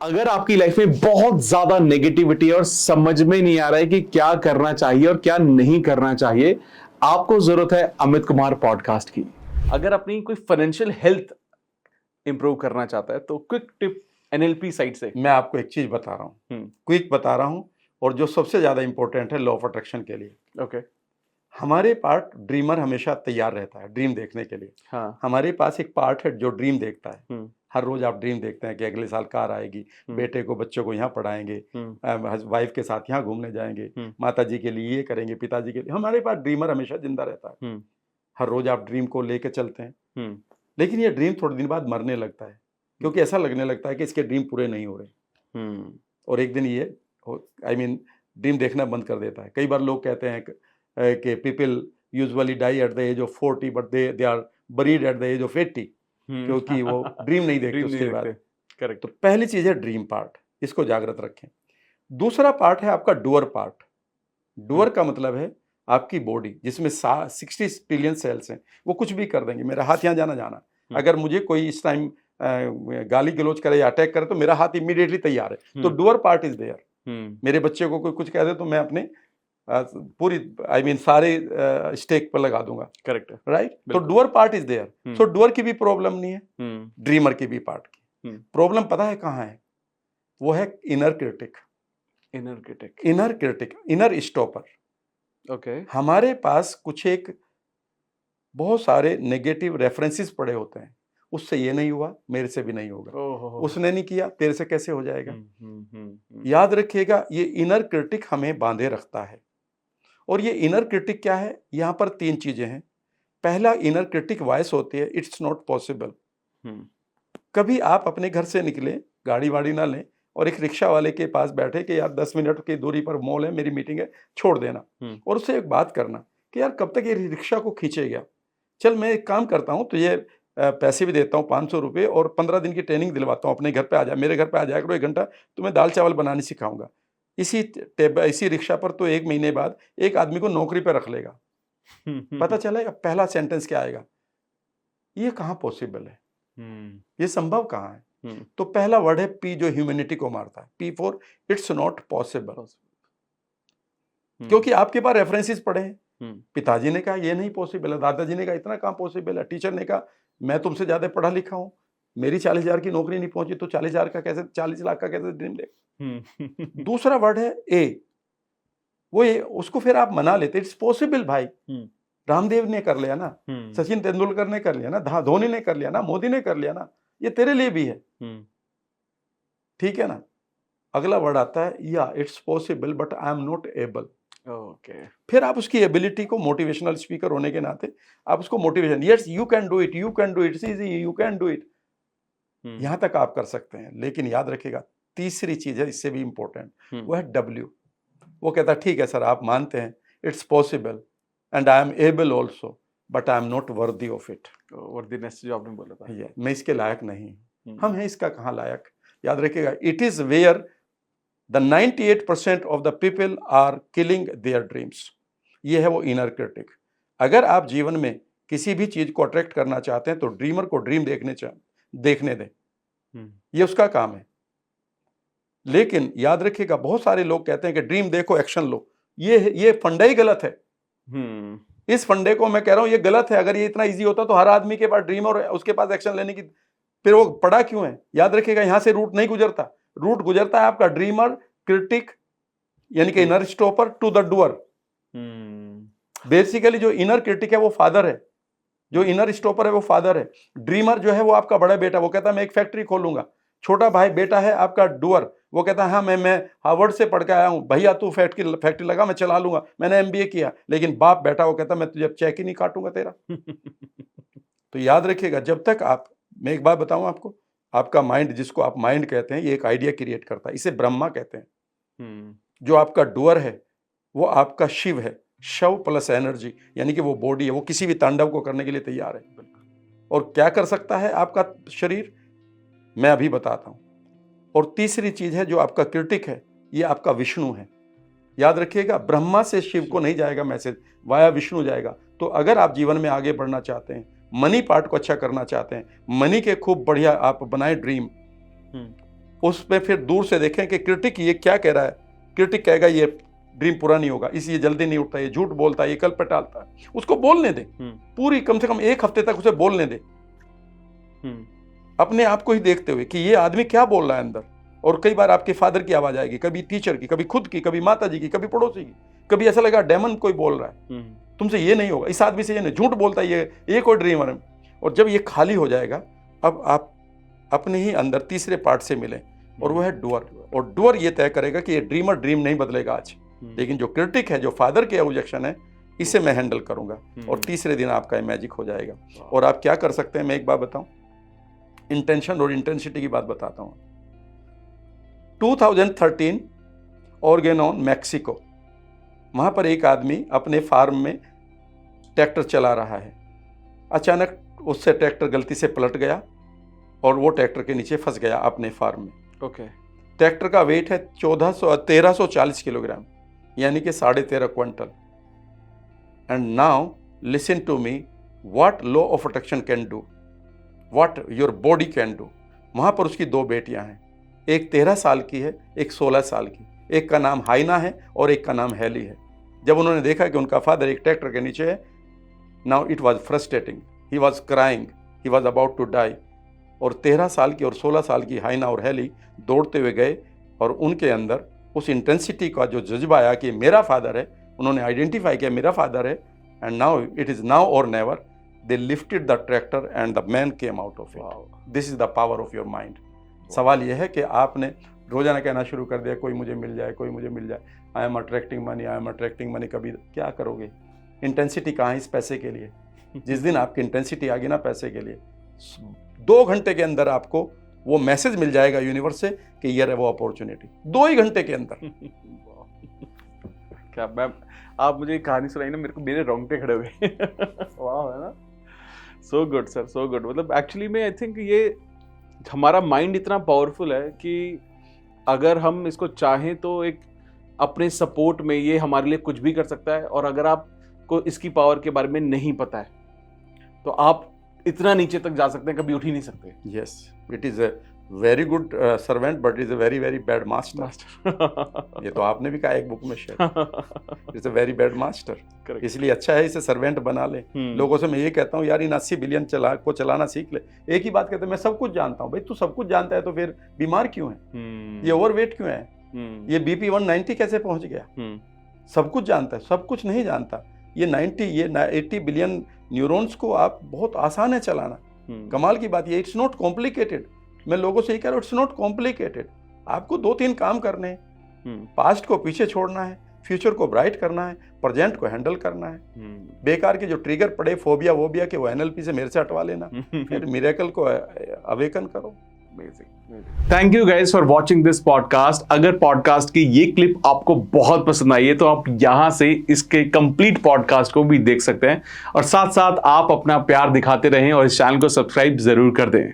अगर आपकी लाइफ में बहुत ज्यादा नेगेटिविटी और समझ में नहीं आ रहा है कि क्या करना चाहिए और क्या नहीं करना चाहिए, आपको जरूरत है अमित कुमार पॉडकास्ट की। अगर अपनी कोई फाइनेंशियल हेल्थ इंप्रूव करना चाहता है तो क्विक टिप एनएलपी साइड से मैं आपको एक चीज बता रहा हूँ, क्विक बता रहा हूँ, और जो सबसे ज्यादा इंपॉर्टेंट है लॉ ऑफ अट्रैक्शन के लिए। ओके। हमारे पार्ट ड्रीमर हमेशा तैयार रहता है ड्रीम देखने के लिए। हाँ। हमारे पास एक पार्ट है जो ड्रीम देखता है। हम्म। हर रोज आप ड्रीम देखते हैं कि अगले साल कार आएगी, बेटे को बच्चों को यहाँ पढ़ाएंगे, वाइफ के साथ यहाँ घूमने जाएंगे, माता जी के लिए ये करेंगे, पिताजी के लिए। हमारे पास ड्रीमर हमेशा जिंदा रहता है। हर रोज आप ड्रीम को लेके चलते हैं, लेकिन ये ड्रीम थोड़े दिन बाद मरने लगता है, क्योंकि ऐसा लगने लगता है कि इसके ड्रीम पूरे नहीं हो रहे। और एक दिन ये ड्रीम देखना बंद कर देता है। कई बार लोग कहते हैं कि people usually die at the age of 40 but they are buried at the age of 80, क्योंकि वो ड्रीम नहीं देखते उसके बाद। करेक्ट। तो पहली चीज है ड्रीम पार्ट, इसको जागृत रखें। दूसरा पार्ट है आपका डुअर पार्ट। डुअर का मतलब है आपकी बॉडी, जिसमें 60 ट्रिलियन सेल्स हैं। वो कुछ भी कर देंगे। मेरा हाथ यहाँ जाना जाना, अगर मुझे कोई इस टाइम गाली गलौज करे या अटैक करे तो मेरा हाथ इमीडिएटली तैयार है। तो डुअर पार्ट इज देयर। मेरे बच्चे को कोई कुछ कह दे तो मैं अपने पूरी सारे स्टेक पर लगा दूंगा। करेक्ट। राइट। तो doer part is there. So doer की भी प्रॉब्लम नहीं है, ड्रीमर की भी पार्ट की प्रॉब्लम पता है कहाँ है? वो है inner critic. Inner stopper. Okay. हमारे पास कुछ एक बहुत सारे नेगेटिव रेफरेंसेस पड़े होते हैं। उससे ये नहीं हुआ, मेरे से भी नहीं होगा। उसने नहीं किया, तेरे से कैसे हो जाएगा? याद रखिएगा, ये इनर क्रिटिक हमें बांधे रखता है। और ये इनर क्रिटिक क्या है? यहां पर 3 चीजें हैं। पहला इनर क्रिटिक वॉइस होती है, इट्स नॉट पॉसिबल। कभी आप अपने घर से निकले, गाड़ी वाड़ी ना लें, और एक रिक्शा वाले के पास बैठे कि यार 10 मिनट की दूरी पर मॉल है, मेरी मीटिंग है, छोड़ देना। और उससे एक बात करना कि यार कब तक ये रिक्शा को खींचेगा, चल मैं एक काम करता हूँ, तो ये पैसे भी देता हूँ 500 रुपये, और 15 दिन की ट्रेनिंग दिलवाता हूँ, अपने घर पे आ जा, मेरे घर पे आ जाया करो 1 घंटा, तो मैं दाल चावल बनाने सिखाऊंगा। इसी रिक्शा पर तो 1 महीने बाद एक आदमी को नौकरी पर रख लेगा। पता चलेगा पहला सेंटेंस क्या आएगा? ये कहाँ पॉसिबल है, ये संभव कहाँ है? तो पहला वर्ड है पी, जो ह्यूमैनिटी को मारता है। P for its not possible. क्योंकि आपके पास रेफरेंसेस पड़े हैं। पिताजी ने कहा ये नहीं पॉसिबल है, दादाजी ने कहा इतना कहाँ पॉसिबल है, टीचर ने कहा मैं तुमसे ज्यादा पढ़ा लिखा हूं, मेरी 40,000 की नौकरी नहीं पहुंची, तो 40,000 का कैसे, 40 लाख का कैसे ड्रीम ले? दूसरा वर्ड है ए। वो ये, उसको फिर आप मना लेते, इट्स पॉसिबल भाई। रामदेव ने कर लिया ना, सचिन तेंदुलकर ने कर लिया ना, धोनी ने कर लिया ना, मोदी ने कर लिया ना, ये तेरे लिए भी है। ठीक है ना? अगला वर्ड आता है या, it's possible but I am not able. Okay. फिर आप उसकी एबिलिटी को, मोटिवेशनल स्पीकर होने के नाते आप उसको motivation, yes you can do it, you can do it, it's easy, you can do it, यहां तक आप कर सकते हैं। लेकिन याद रखिएगा, तीसरी चीज है इससे भी इंपॉर्टेंट, वो है डब्ल्यू। वो कहता है ठीक है सर, आप मानते हैं it's possible and I am able also, but I am not worthy of it. Worthiness जो आपने बोला था, ये मैं इसके लायक नहीं। हम हैं इसका कहाँ लायक? याद रखिएगा, it is where The 98% of the people are killing their dreams. ये है वो इनर क्रिटिक। अगर आप जीवन में किसी भी चीज को अट्रैक्ट करना चाहते हैं तो ड्रीमर को ड्रीम देखने दें, ये उसका काम है। लेकिन याद रखिएगा, बहुत सारे लोग कहते हैं कि ड्रीम देखो, एक्शन लो। ये फंडा ही गलत है। इस फंडे को मैं कह रहा हूं, ये गलत है। अगर ये इतना इजी होता तो हर आदमी के पास ड्रीम और उसके पास एक्शन लेने की, फिर वो पड़ा क्यों है? याद रखिएगा, यहां से रूट नहीं गुजरता। रूट गुजरता है आपका ड्रीमर, क्रिटिक यानी कि inner stopper, to the doer. Basically जो इनर क्रिटिक है वो फादर है, जो इनर स्टॉपर है वो फादर है। ड्रीमर जो है वो आपका बड़ा बेटा, वो कहता है मैं एक फैक्ट्री खोलूंगा। छोटा भाई बेटा है आपका डूअर, वो कहता है हाँ मैं हार्वर्ड से पढ़ के आया हूं, भैया तू फैक्ट्री लगा, मैं चला लूंगा, मैंने एमबीए किया। लेकिन बाप बेटा वो कहता मैं तुझे चेक ही नहीं काटूंगा तेरा। तो याद रखिएगा, जब तक आप, मैं एक बात बताऊं आपको, आपका माइंड, जिसको आप माइंड कहते हैं, ये एक आइडिया क्रिएट करता है, इसे ब्रह्मा कहते हैं। जो आपका डुअर है वो आपका शिव है। शव प्लस एनर्जी, यानी कि वो बॉडी है, वो किसी भी तांडव को करने के लिए तैयार है। और क्या कर सकता है आपका शरीर, मैं अभी बताता हूं। और तीसरी चीज है जो आपका क्रिटिक है, ये आपका विष्णु है। याद रखिएगा, ब्रह्मा से शिव को नहीं जाएगा मैसेज, वाया विष्णु जाएगा। तो अगर आप जीवन में आगे बढ़ना चाहते हैं, मनी पार्ट को अच्छा करना चाहते हैं, मनी के खूब बढ़िया आप बनाए ड्रीम, उसमें फिर दूर से देखें कि क्रिटिक ये क्या कह रहा है। क्रिटिक कहेगा ये ड्रीम पूरा नहीं होगा, इसी ये जल्दी नहीं उठता, ये झूठ बोलता है, ये कल पे टालता है। उसको बोलने दें, पूरी कम से कम 1 हफ्ते तक उसे बोलने दें, अपने आप को ही देखते हुए कि ये आदमी क्या बोल रहा है अंदर। और कई बार आपके फादर की आवाज आएगी, कभी टीचर की, कभी खुद की, कभी माता जी की, कभी पड़ोसी की, कभी ऐसा लगा डेमन कोई बोल रहा है, तुमसे ये नहीं होगा, इस आदमी से ये नहीं, झूठ बोलता है, ये कोई ड्रीमर है। और जब ये खाली हो जाएगा, अब आप अपने ही अंदर तीसरे पार्ट से मिलें, और वो है डूअर। और डूअर ये तय करेगा कि ये ड्रीमर ड्रीम नहीं बदलेगा आज, लेकिन जो क्रिटिक है, जो फादर के ऑब्जेक्शन है, इसे मैं हैंडल करूंगा, और तीसरे दिन आपका ये मैजिक हो जाएगा। और आप क्या कर सकते हैं, मैं एक बात बताऊं, इंटेंशन और इंटेंसिटी की बात बताता हूं। 2013 ऑर्गेनॉन मैक्सिको, वहां पर एक आदमी अपने फार्म में ट्रैक्टर चला रहा है। अचानक उससे ट्रैक्टर गलती से पलट गया और वो ट्रैक्टर के नीचे फंस गया अपने फार्म में। ओके। ट्रैक्टर का वेट है 1340 किलोग्राम, यानी कि 13.5 quintal. And now listen to me, what law of attraction can do, what your body can do. वहां पर उसकी 2 बेटियां हैं, एक 13 साल की है, एक 16 साल की। एक का नाम हाइना है और एक का नाम हेली है। जब उन्होंने देखा कि उनका फादर एक ट्रैक्टर के नीचे है, now it was frustrating, he was crying, he was about to die. और 13 साल की और 16 साल की हाइना और हेली दौड़ते हुए गए, और उनके अंदर उस इंटेंसिटी का जो जज्बा आया कि मेरा फादर है, उन्होंने आइडेंटिफाई किया मेरा फादर है, and now it is now और never. They lifted the tractor and the man came out of it. This is the power of your mind. सवाल यह है कि आपने रोजाना कहना शुरू कर दिया, कोई मुझे मिल जाए, कोई मुझे मिल जाए, I am attracting money, I am attracting money. कभी क्या करोगे? इंटेंसिटी कहाँ है इस पैसे के लिए? जिस दिन आपकी इंटेंसिटी आ गई ना पैसे के लिए, 2 घंटे के अंदर आपको वो मैसेज मिल जाएगा यूनिवर्स से कि ये है वो अपॉर्चुनिटी, 2 ही घंटे के अंदर। क्या मैम, आप मुझे कहानी सुनाई ना, मेरे को मेरे रोंगटे खड़े हुए। वाह, है ना? So good sir, so good. मतलब एक्चुअली में आई थिंक ये हमारा माइंड इतना पावरफुल है कि अगर हम इसको चाहें तो एक अपने सपोर्ट में ये हमारे लिए कुछ भी कर सकता है। और अगर आपको इसकी पावर के बारे में नहीं पता है तो आप इतना नीचे तक जा सकते हैं, कभी उठ ही नहीं सकते। Yes, it is a very good servant but is a very very bad master. ये तो आपने भी कहा एक बुक में शायद, it's a very bad master. इसलिए अच्छा है इसे सर्वेंट बना ले। लोगों से मैं ये कहता हूँ, यार इन 80 बिलियन को चलाना सीख ले। एक ही बात कहते हैं, मैं सब कुछ जानता हूँ। भाई तू सब कुछ जानता है तो फिर बीमार क्यों है? ये ओवरवेट क्यों है? ये BP 190 कैसे पहुंच गया? सब कुछ जानता है, सब कुछ नहीं जानता। ये 80 बिलियन न्यूरॉन्स को आप बहुत आसान है चलाना। कमाल की बात ये, इट्स नॉट कॉम्प्लिकेटेड। मैं लोगों से ये कह रहा हूँ, इट्स नॉट कॉम्प्लिकेटेड। आपको 2-3 काम करने हैं। पास्ट को पीछे छोड़ना है, फ्यूचर को ब्राइट करना है, प्रेजेंट को हैंडल करना है। बेकार के जो ट्रिगर पड़े फोबिया वोबिया के, वो NLP से मेरे से हटवा लेना, फिर मिरेकल को अवेकन करो। Thank you guys for watching this podcast. अगर पॉडकास्ट की ये क्लिप आपको बहुत पसंद आई है तो आप यहां से इसके कंप्लीट पॉडकास्ट को भी देख सकते हैं, और साथ साथ आप अपना प्यार दिखाते रहें और इस चैनल को सब्सक्राइब जरूर कर दें।